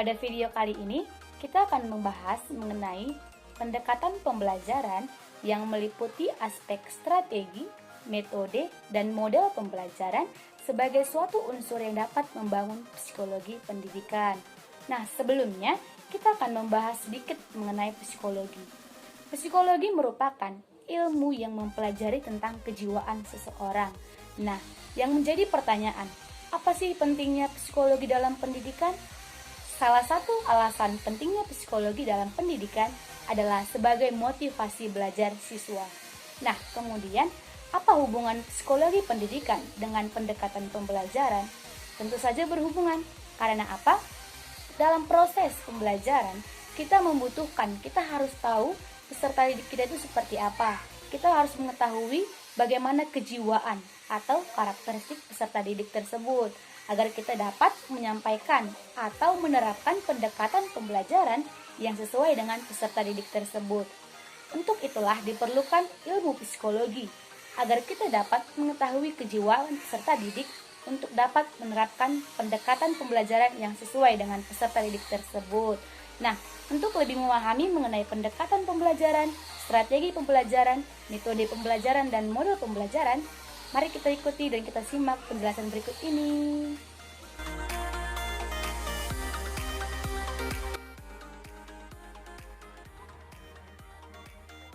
Pada video kali ini, kita akan membahas mengenai pendekatan pembelajaran yang meliputi aspek strategi, metode, dan model pembelajaran sebagai suatu unsur yang dapat membangun psikologi pendidikan. Nah, sebelumnya kita akan membahas sedikit mengenai psikologi. Psikologi merupakan ilmu yang mempelajari tentang kejiwaan seseorang. Nah, yang menjadi pertanyaan, apa sih pentingnya psikologi dalam pendidikan? Salah satu alasan pentingnya psikologi dalam pendidikan adalah sebagai motivasi belajar siswa. Nah, kemudian apa hubungan psikologi pendidikan dengan pendekatan pembelajaran? Tentu saja berhubungan. Karena apa? Dalam proses pembelajaran, kita harus tahu peserta didik kita itu seperti apa. Kita harus mengetahui bagaimana kejiwaan atau karakteristik peserta didik tersebut agar kita dapat menyampaikan atau menerapkan pendekatan pembelajaran yang sesuai dengan peserta didik tersebut. Untuk itulah diperlukan ilmu psikologi agar kita dapat mengetahui kejiwaan peserta didik untuk dapat menerapkan pendekatan pembelajaran yang sesuai dengan peserta didik tersebut. Nah, untuk lebih memahami mengenai pendekatan pembelajaran, strategi pembelajaran, metode pembelajaran, dan model pembelajaran, mari kita ikuti dan kita simak penjelasan berikut ini.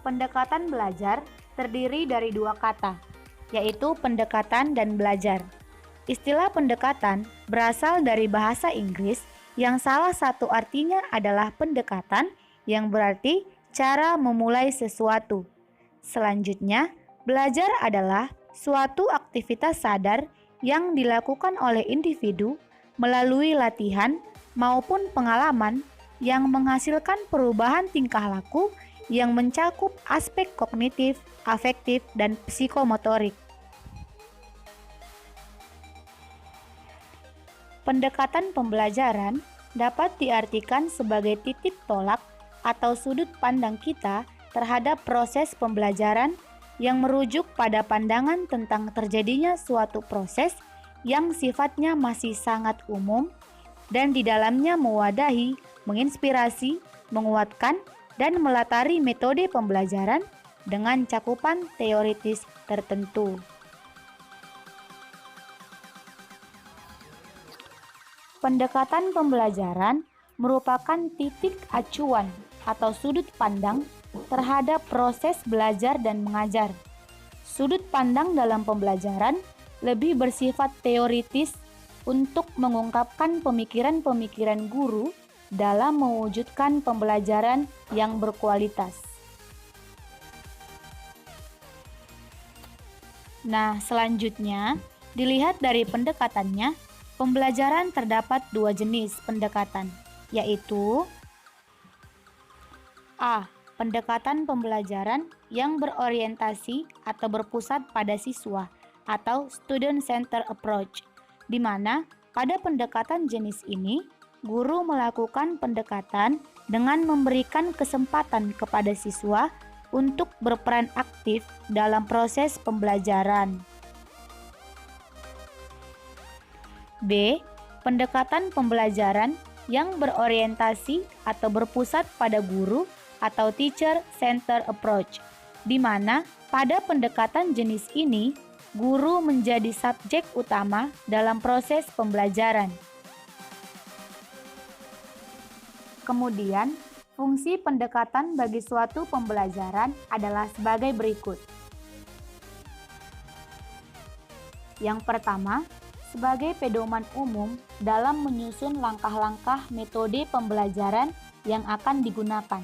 Pendekatan belajar terdiri dari dua kata, yaitu pendekatan dan belajar. Istilah pendekatan berasal dari bahasa Inggris yang salah satu artinya adalah pendekatan, yang berarti cara memulai sesuatu. Selanjutnya, belajar adalah suatu aktivitas sadar yang dilakukan oleh individu melalui latihan maupun pengalaman yang menghasilkan perubahan tingkah laku yang mencakup aspek kognitif, afektif, dan psikomotorik. Pendekatan pembelajaran dapat diartikan sebagai titik tolak atau sudut pandang kita terhadap proses pembelajaran yang merujuk pada pandangan tentang terjadinya suatu proses yang sifatnya masih sangat umum dan di dalamnya mewadahi, menginspirasi, menguatkan, dan melatari metode pembelajaran dengan cakupan teoritis tertentu. Pendekatan pembelajaran merupakan titik acuan atau sudut pandang terhadap proses belajar dan mengajar. Sudut pandang dalam pembelajaran lebih bersifat teoritis untuk mengungkapkan pemikiran-pemikiran guru dalam mewujudkan pembelajaran yang berkualitas. Nah, selanjutnya, dilihat dari pendekatannya, pembelajaran terdapat dua jenis pendekatan, yaitu A. Pendekatan pembelajaran yang berorientasi atau berpusat pada siswa atau student-centered approach, di mana pada pendekatan jenis ini, guru melakukan pendekatan dengan memberikan kesempatan kepada siswa untuk berperan aktif dalam proses pembelajaran. B. Pendekatan pembelajaran yang berorientasi atau berpusat pada guru atau teacher-centered approach, di mana pada pendekatan jenis ini, guru menjadi subjek utama dalam proses pembelajaran. Kemudian, fungsi pendekatan bagi suatu pembelajaran adalah sebagai berikut. Yang pertama, sebagai pedoman umum dalam menyusun langkah-langkah metode pembelajaran yang akan digunakan.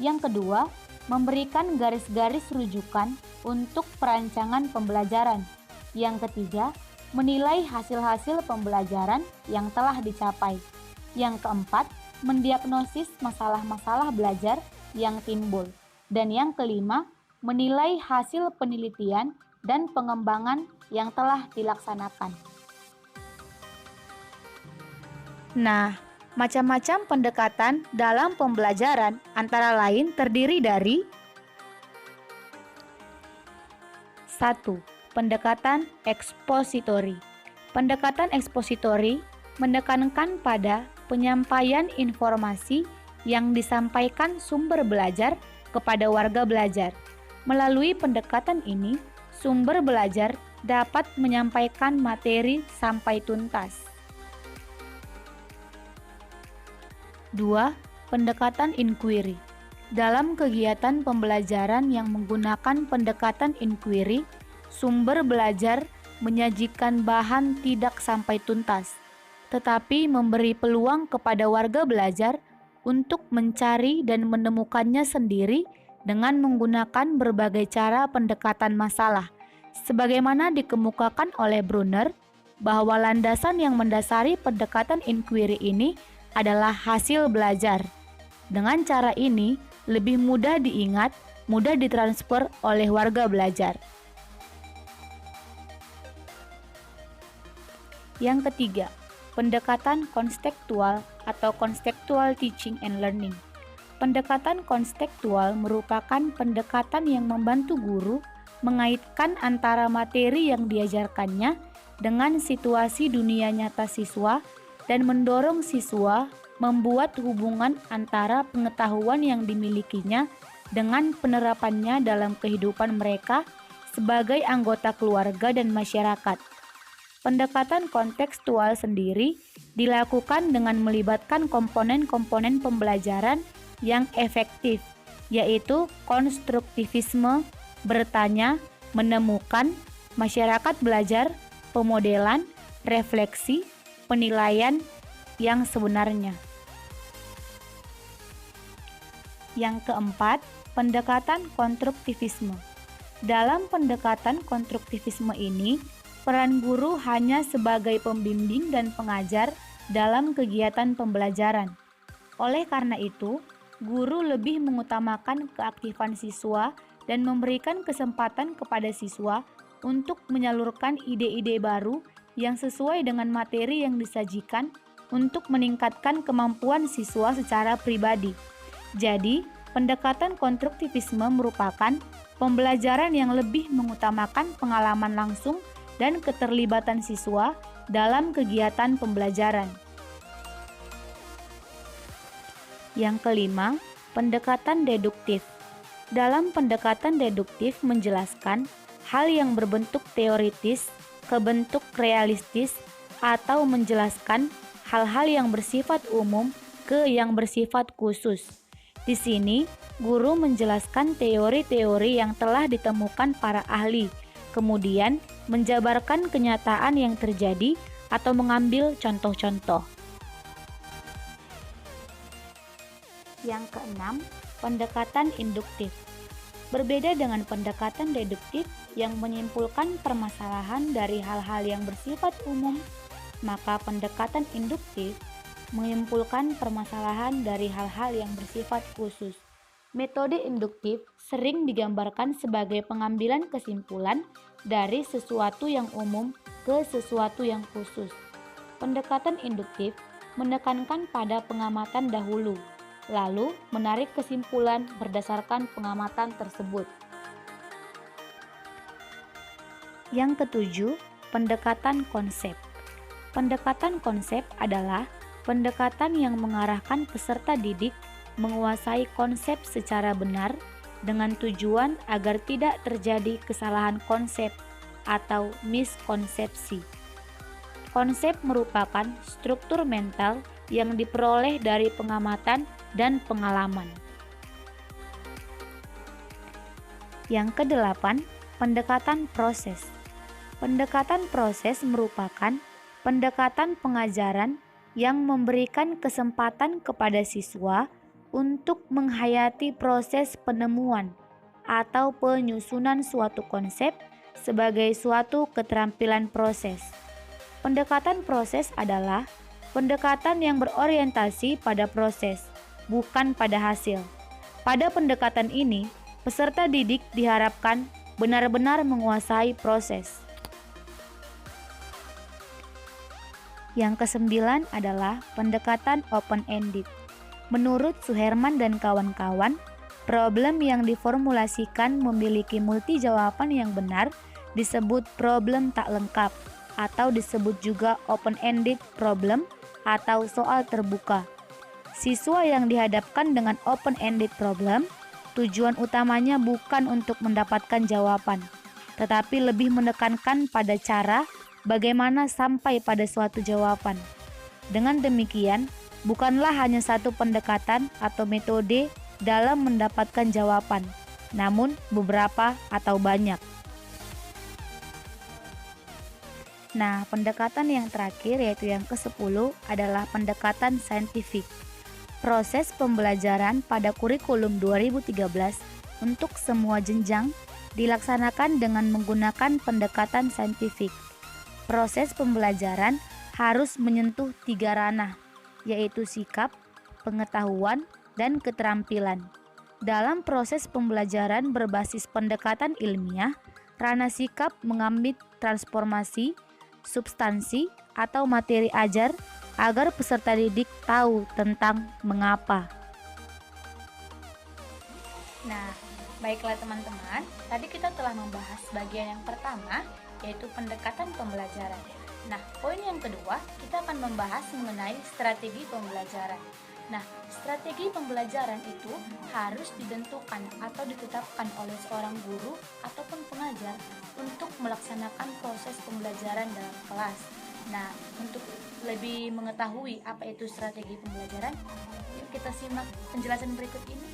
Yang kedua, memberikan garis-garis rujukan untuk perancangan pembelajaran. Yang ketiga, menilai hasil-hasil pembelajaran yang telah dicapai. Yang keempat, mendiagnosis masalah-masalah belajar yang timbul. Dan yang kelima, menilai hasil penelitian dan pengembangan yang telah dilaksanakan. Nah, macam-macam pendekatan dalam pembelajaran antara lain terdiri dari 1. Pendekatan ekspositori. Pendekatan ekspositori menekankan pada penyampaian informasi yang disampaikan sumber belajar kepada warga belajar. Melalui pendekatan ini, sumber belajar dapat menyampaikan materi sampai tuntas. 2. Pendekatan inquiry. Dalam kegiatan pembelajaran yang menggunakan pendekatan inquiry, sumber belajar menyajikan bahan tidak sampai tuntas, tetapi memberi peluang kepada warga belajar untuk mencari dan menemukannya sendiri dengan menggunakan berbagai cara pendekatan masalah. Sebagaimana dikemukakan oleh Brunner, bahwa landasan yang mendasari pendekatan inquiry ini adalah hasil belajar. Dengan cara ini, lebih mudah diingat, mudah ditransfer oleh warga belajar. Yang ketiga, pendekatan konstektual atau contextual teaching and learning. Pendekatan konstektual merupakan pendekatan yang membantu guru mengaitkan antara materi yang diajarkannya dengan situasi dunia nyata siswa dan mendorong siswa membuat hubungan antara pengetahuan yang dimilikinya dengan penerapannya dalam kehidupan mereka sebagai anggota keluarga dan masyarakat. Pendekatan kontekstual sendiri dilakukan dengan melibatkan komponen-komponen pembelajaran yang efektif, yaitu konstruktivisme, bertanya, menemukan, masyarakat belajar, pemodelan, refleksi, penilaian yang sebenarnya. Yang keempat, pendekatan konstruktivisme. Dalam pendekatan konstruktivisme ini, peran guru hanya sebagai pembimbing dan pengajar dalam kegiatan pembelajaran. Oleh karena itu, guru lebih mengutamakan keaktifan siswa dan memberikan kesempatan kepada siswa untuk menyalurkan ide-ide baru yang sesuai dengan materi yang disajikan untuk meningkatkan kemampuan siswa secara pribadi. Jadi, pendekatan konstruktivisme merupakan pembelajaran yang lebih mengutamakan pengalaman langsung dan keterlibatan siswa dalam kegiatan pembelajaran. Yang kelima, pendekatan deduktif. Dalam pendekatan deduktif menjelaskan hal yang berbentuk teoritis ke bentuk realistis atau menjelaskan hal-hal yang bersifat umum ke yang bersifat khusus. Di sini, guru menjelaskan teori-teori yang telah ditemukan para ahli, kemudian menjabarkan kenyataan yang terjadi atau mengambil contoh-contoh. Yang keenam, pendekatan induktif. Berbeda dengan pendekatan deduktif yang menyimpulkan permasalahan dari hal-hal yang bersifat umum, maka pendekatan induktif menyimpulkan permasalahan dari hal-hal yang bersifat khusus. Metode induktif sering digambarkan sebagai pengambilan kesimpulan dari sesuatu yang umum ke sesuatu yang khusus. Pendekatan induktif menekankan pada pengamatan dahulu, lalu menarik kesimpulan berdasarkan pengamatan tersebut. Yang ketujuh, pendekatan konsep. Pendekatan konsep adalah pendekatan yang mengarahkan peserta didik menguasai konsep secara benar dengan tujuan agar tidak terjadi kesalahan konsep atau miskonsepsi. Konsep merupakan struktur mental yang diperoleh dari pengamatan dan pengalaman. Yang kedelapan, pendekatan proses. Pendekatan proses merupakan pendekatan pengajaran yang memberikan kesempatan kepada siswa untuk menghayati proses penemuan atau penyusunan suatu konsep sebagai suatu keterampilan proses. Pendekatan proses adalah pendekatan yang berorientasi pada proses, bukan pada hasil. Pada pendekatan ini, peserta didik diharapkan benar-benar menguasai proses. Yang kesembilan adalah pendekatan open-ended. Menurut Suherman dan kawan-kawan, problem yang diformulasikan memiliki multi jawaban yang benar disebut problem tak lengkap atau disebut juga open-ended problem atau soal terbuka. Siswa yang dihadapkan dengan open-ended problem, tujuan utamanya bukan untuk mendapatkan jawaban, tetapi lebih menekankan pada cara bagaimana sampai pada suatu jawaban. Dengan demikian, bukanlah hanya satu pendekatan atau metode dalam mendapatkan jawaban, namun beberapa atau banyak. Nah, pendekatan yang terakhir yaitu yang ke-10 adalah pendekatan saintifik. Proses pembelajaran pada kurikulum 2013 untuk semua jenjang dilaksanakan dengan menggunakan pendekatan saintifik. Proses pembelajaran harus menyentuh 3 ranah, yaitu sikap, pengetahuan, dan keterampilan. Dalam proses pembelajaran berbasis pendekatan ilmiah, ranah sikap mengambil transformasi, substansi, atau materi ajar agar peserta didik tahu tentang mengapa. Nah, baiklah teman-teman, tadi kita telah membahas bagian yang pertama, yaitu pendekatan pembelajaran. Nah, poin yang kedua, kita akan membahas mengenai strategi pembelajaran. Nah, strategi pembelajaran itu harus ditentukan atau ditetapkan oleh seorang guru ataupun pengajar untuk melaksanakan proses pembelajaran dalam kelas. Nah, untuk lebih mengetahui apa itu strategi pembelajaran, yuk kita simak penjelasan berikut ini.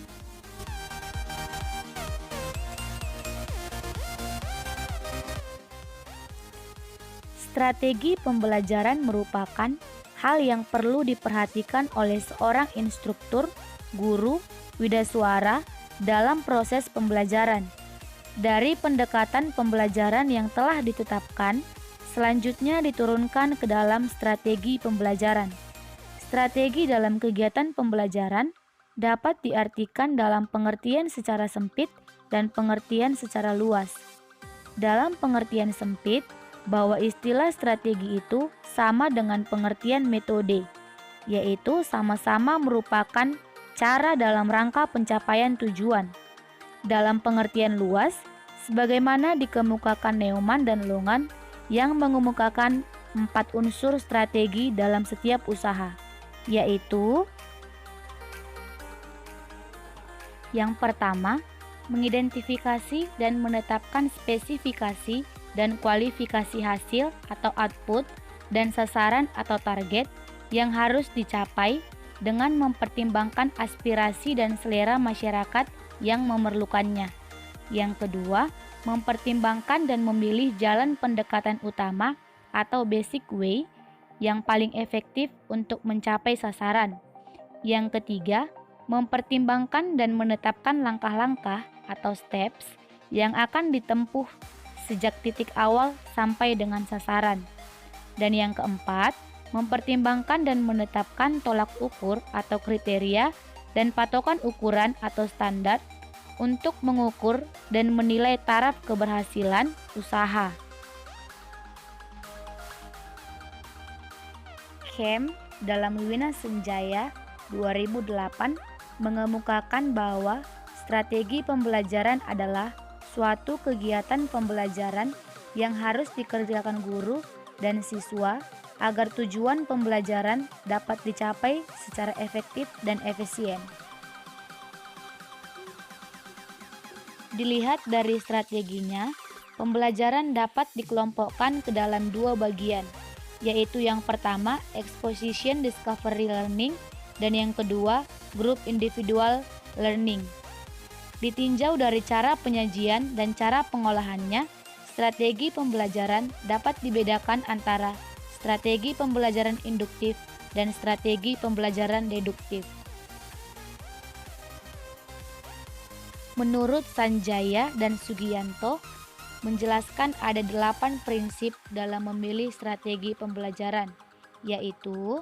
Strategi pembelajaran merupakan hal yang perlu diperhatikan oleh seorang instruktur, guru, widasuara dalam proses pembelajaran. Dari pendekatan pembelajaran yang telah ditetapkan, selanjutnya diturunkan ke dalam strategi pembelajaran. Strategi dalam kegiatan pembelajaran dapat diartikan dalam pengertian secara sempit dan pengertian secara luas. Dalam pengertian sempit, bahwa istilah strategi itu sama dengan pengertian metode, yaitu sama-sama merupakan cara dalam rangka pencapaian tujuan. Dalam pengertian luas, sebagaimana dikemukakan Neumann dan Longan yang mengemukakan 4 unsur strategi dalam setiap usaha, yaitu yang pertama, mengidentifikasi dan menetapkan spesifikasi dan kualifikasi hasil atau output dan sasaran atau target yang harus dicapai dengan mempertimbangkan aspirasi dan selera masyarakat yang memerlukannya. Yang kedua, mempertimbangkan dan memilih jalan pendekatan utama atau basic way yang paling efektif untuk mencapai sasaran. Yang ketiga, mempertimbangkan dan menetapkan langkah-langkah atau steps yang akan ditempuh sejak titik awal sampai dengan sasaran. Dan yang keempat, mempertimbangkan dan menetapkan tolak ukur atau kriteria dan patokan ukuran atau standar untuk mengukur dan menilai taraf keberhasilan usaha. Kemp dalam Wina Sunjaya 2008 mengemukakan bahwa strategi pembelajaran adalah suatu kegiatan pembelajaran yang harus dikerjakan guru dan siswa agar tujuan pembelajaran dapat dicapai secara efektif dan efisien. Dilihat dari strateginya, pembelajaran dapat dikelompokkan ke dalam 2 bagian, yaitu yang pertama exposition discovery learning dan yang kedua group individual learning. Ditinjau dari cara penyajian dan cara pengolahannya, strategi pembelajaran dapat dibedakan antara strategi pembelajaran induktif dan strategi pembelajaran deduktif. Menurut Sanjaya dan Sugianto, menjelaskan ada 8 prinsip dalam memilih strategi pembelajaran, yaitu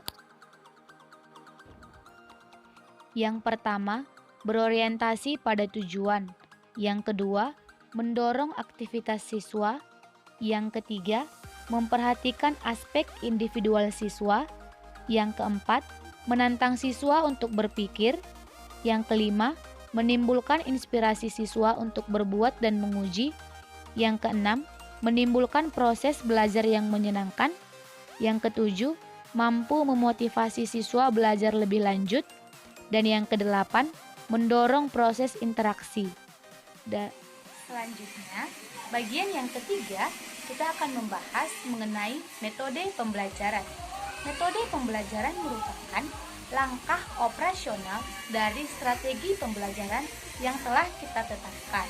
yang pertama, berorientasi pada tujuan. Yang kedua, mendorong aktivitas siswa. Yang ketiga, memperhatikan aspek individual siswa. Yang keempat, menantang siswa untuk berpikir. Yang kelima, menimbulkan inspirasi siswa untuk berbuat dan menguji. Yang keenam, menimbulkan proses belajar yang menyenangkan. Yang ketujuh, mampu memotivasi siswa belajar lebih lanjut. Dan yang kedelapan, mendorong proses interaksi. Selanjutnya, bagian yang ketiga, kita akan membahas mengenai metode pembelajaran. Metode pembelajaran merupakan langkah operasional dari strategi pembelajaran yang telah kita tetapkan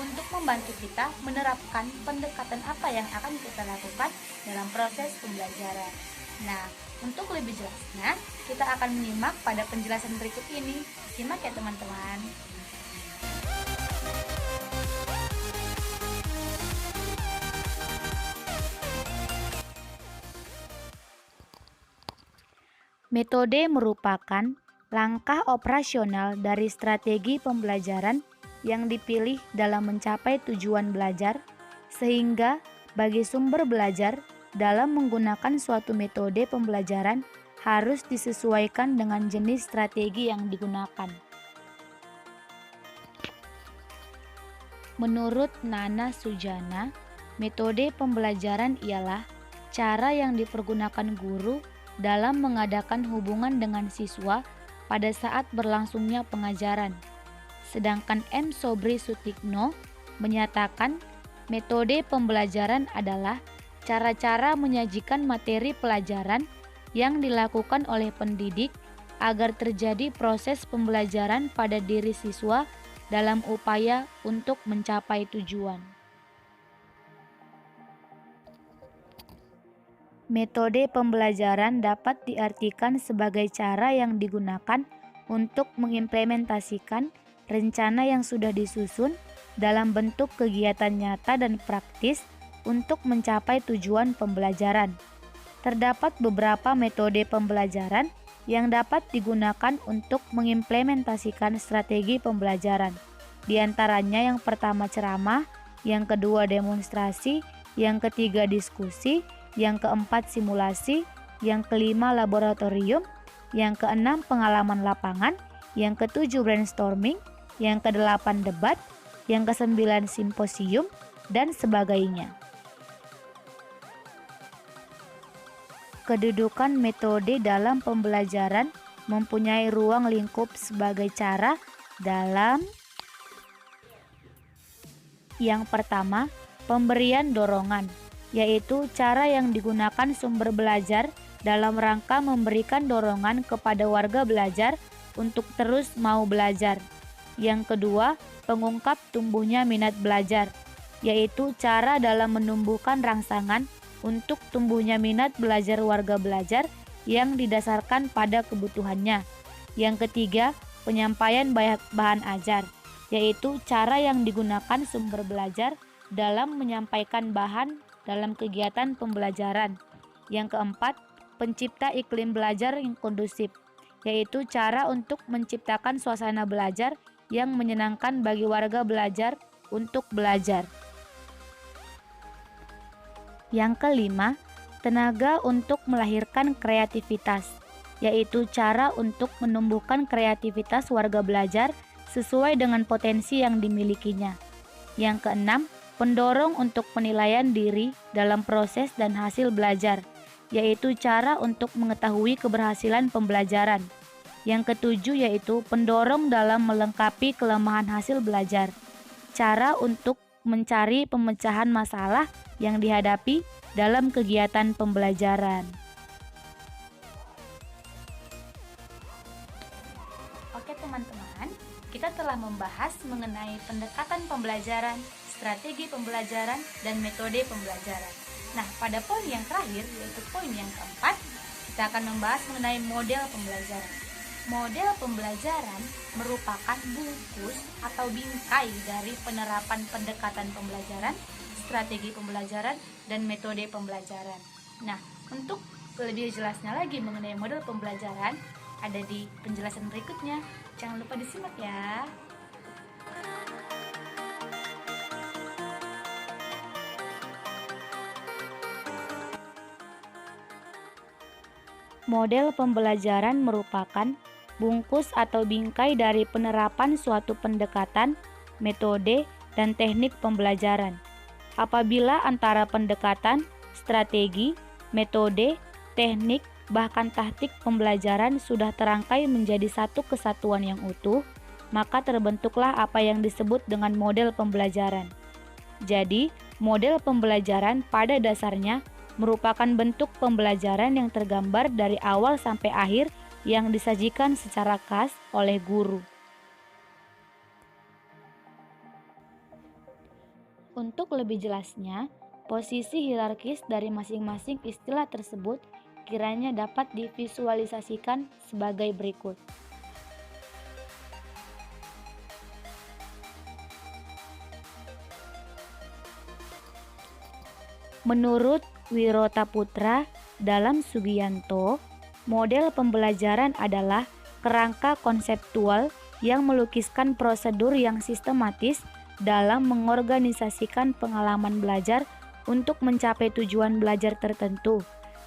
untuk membantu kita menerapkan pendekatan apa yang akan kita lakukan dalam proses pembelajaran. Nah, untuk lebih jelasnya, kita akan menyimak pada penjelasan berikut ini. Simak ya teman-teman. Metode merupakan langkah operasional dari strategi pembelajaran yang dipilih dalam mencapai tujuan belajar, sehingga bagi sumber belajar dalam menggunakan suatu metode pembelajaran harus disesuaikan dengan jenis strategi yang digunakan. Menurut Nana Sujana, metode pembelajaran ialah cara yang dipergunakan guru dalam mengadakan hubungan dengan siswa pada saat berlangsungnya pengajaran. Sedangkan M. Sobri Sutikno menyatakan metode pembelajaran adalah cara-cara menyajikan materi pelajaran yang dilakukan oleh pendidik agar terjadi proses pembelajaran pada diri siswa dalam upaya untuk mencapai tujuan. Metode pembelajaran dapat diartikan sebagai cara yang digunakan untuk mengimplementasikan rencana yang sudah disusun dalam bentuk kegiatan nyata dan praktis untuk mencapai tujuan pembelajaran. Terdapat beberapa metode pembelajaran yang dapat digunakan untuk mengimplementasikan strategi pembelajaran. Di antaranya yang pertama ceramah, yang kedua demonstrasi, yang ketiga diskusi, yang keempat simulasi, yang kelima laboratorium, yang keenam pengalaman lapangan, yang ketujuh brainstorming, yang kedelapan debat, yang kesembilan simposium, dan sebagainya. Kedudukan metode dalam pembelajaran mempunyai ruang lingkup sebagai cara dalam yang pertama, pemberian dorongan, yaitu cara yang digunakan sumber belajar dalam rangka memberikan dorongan kepada warga belajar untuk terus mau belajar. Yang kedua, pengungkap tumbuhnya minat belajar, yaitu cara dalam menumbuhkan rangsangan untuk tumbuhnya minat belajar warga belajar yang didasarkan pada kebutuhannya. Yang ketiga, penyampaian bahan ajar, yaitu cara yang digunakan sumber belajar dalam menyampaikan bahan dalam kegiatan pembelajaran. Yang keempat, pencipta iklim belajar yang kondusif, yaitu cara untuk menciptakan suasana belajar yang menyenangkan bagi warga belajar untuk belajar. Yang kelima, tenaga untuk melahirkan kreativitas, yaitu cara untuk menumbuhkan kreativitas warga belajar sesuai dengan potensi yang dimilikinya. Yang keenam, pendorong untuk penilaian diri dalam proses dan hasil belajar, yaitu cara untuk mengetahui keberhasilan pembelajaran. Yang ketujuh yaitu pendorong dalam melengkapi kelemahan hasil belajar, cara untuk mencari pemecahan masalah yang dihadapi dalam kegiatan pembelajaran. Oke teman-teman, kita telah membahas mengenai pendekatan pembelajaran, strategi pembelajaran, dan metode pembelajaran. Nah, pada poin yang terakhir, yaitu poin yang keempat, kita akan membahas mengenai model pembelajaran. Model pembelajaran merupakan bungkus atau bingkai dari penerapan pendekatan pembelajaran, strategi pembelajaran, dan metode pembelajaran. Nah, untuk lebih jelasnya lagi mengenai model pembelajaran, ada di penjelasan berikutnya. Jangan lupa disimak ya. Model pembelajaran merupakan bungkus atau bingkai dari penerapan suatu pendekatan, metode, dan teknik pembelajaran. Apabila antara pendekatan, strategi, metode, teknik, bahkan taktik pembelajaran sudah terangkai menjadi satu kesatuan yang utuh, maka terbentuklah apa yang disebut dengan model pembelajaran. Jadi, model pembelajaran pada dasarnya merupakan bentuk pembelajaran yang tergambar dari awal sampai akhir yang disajikan secara khas oleh guru. Untuk lebih jelasnya, posisi hierarkis dari masing-masing istilah tersebut kiranya dapat divisualisasikan sebagai berikut. Menurut Wirotaputra dalam Sugiyanto, model pembelajaran adalah kerangka konseptual yang melukiskan prosedur yang sistematis dalam mengorganisasikan pengalaman belajar untuk mencapai tujuan belajar tertentu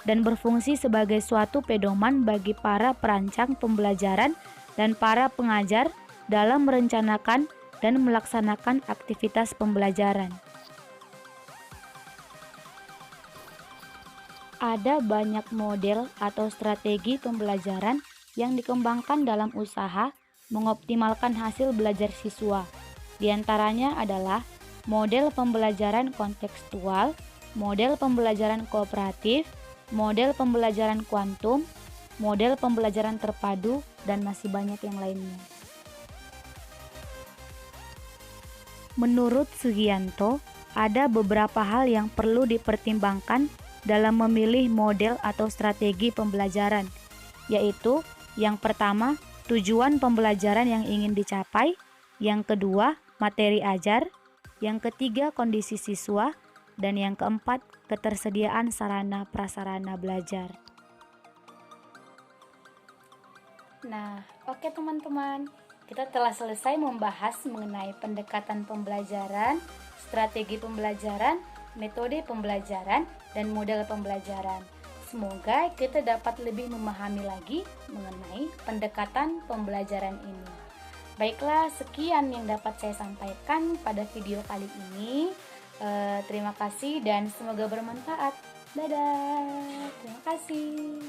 dan berfungsi sebagai suatu pedoman bagi para perancang pembelajaran dan para pengajar dalam merencanakan dan melaksanakan aktivitas pembelajaran. Ada banyak model atau strategi pembelajaran yang dikembangkan dalam usaha mengoptimalkan hasil belajar siswa. Di antaranya adalah model pembelajaran kontekstual, model pembelajaran kooperatif, model pembelajaran kuantum, model pembelajaran terpadu, dan masih banyak yang lainnya. Menurut Sugiyanto, ada beberapa hal yang perlu dipertimbangkan dalam memilih model atau strategi pembelajaran, yaitu yang pertama, tujuan pembelajaran yang ingin dicapai, yang kedua, materi ajar, yang ketiga, kondisi siswa, dan yang keempat, ketersediaan sarana prasarana belajar. Nah, oke teman-teman, kita telah selesai membahas mengenai pendekatan pembelajaran, strategi pembelajaran, metode pembelajaran, dan model pembelajaran. Semoga kita dapat lebih memahami lagi mengenai pendekatan pembelajaran ini. Baiklah, sekian yang dapat saya sampaikan pada video kali ini. Terima kasih dan semoga bermanfaat. Dadah, terima kasih.